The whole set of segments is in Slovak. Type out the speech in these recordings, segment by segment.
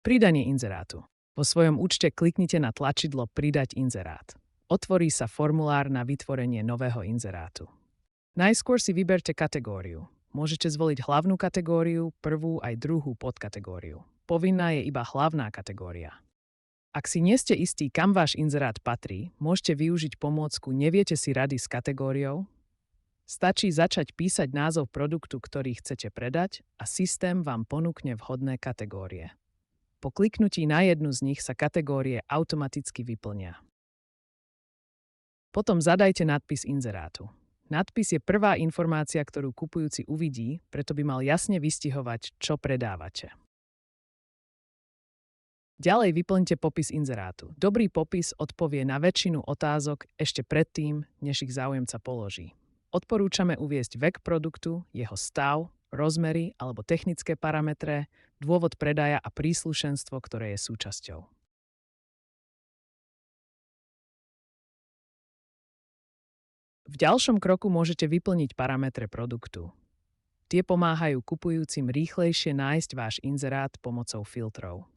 Pridanie inzerátu. Vo svojom účte kliknite na tlačidlo Pridať inzerát. Otvorí sa formulár na vytvorenie nového inzerátu. Najskôr si vyberte kategóriu. Môžete zvoliť hlavnú kategóriu, prvú aj druhú podkategóriu. Povinná je iba hlavná kategória. Ak si nie ste istí, kam váš inzerát patrí, môžete využiť pomôcku Neviete si rady s kategóriou. Stačí začať písať názov produktu, ktorý chcete predať a systém vám ponúkne vhodné kategórie. Po kliknutí na jednu z nich sa kategórie automaticky vyplnia. Potom zadajte nadpis inzerátu. Nadpis je prvá informácia, ktorú kupujúci uvidí, preto by mal jasne vystihovať, čo predávate. Ďalej vyplňte popis inzerátu. Dobrý popis odpovie na väčšinu otázok ešte predtým, než ich záujemca položí. Odporúčame uviesť vek produktu, jeho stav, rozmery alebo technické parametre, dôvod predaja a príslušenstvo, ktoré je súčasťou. V ďalšom kroku môžete vyplniť parametre produktu. Tie pomáhajú kupujúcim rýchlejšie nájsť váš inzerát pomocou filtrov.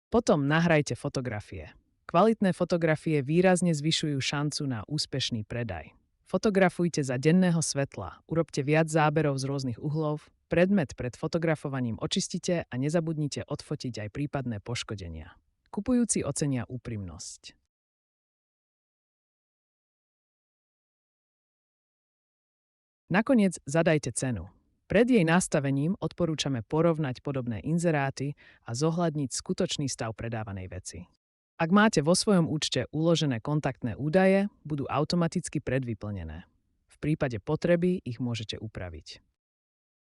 Potom nahrajte fotografie. Kvalitné fotografie výrazne zvyšujú šancu na úspešný predaj. Fotografujte za denného svetla, urobte viac záberov z rôznych uhlov, predmet pred fotografovaním očistite a nezabudnite odfotiť aj prípadné poškodenia. Kupujúci ocenia úprimnosť. Nakoniec zadajte cenu. Pred jej nastavením odporúčame porovnať podobné inzeráty a zohľadniť skutočný stav predávanej veci. Ak máte vo svojom účte uložené kontaktné údaje, budú automaticky predvyplnené. V prípade potreby ich môžete upraviť.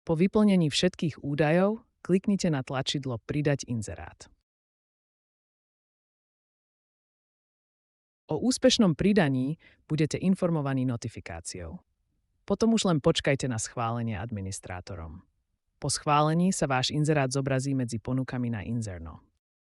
Po vyplnení všetkých údajov kliknite na tlačidlo Pridať inzerát. O úspešnom pridaní budete informovaní notifikáciou. Potom už len počkajte na schválenie administrátorom. Po schválení sa váš inzerát zobrazí medzi ponukami na Inzerno.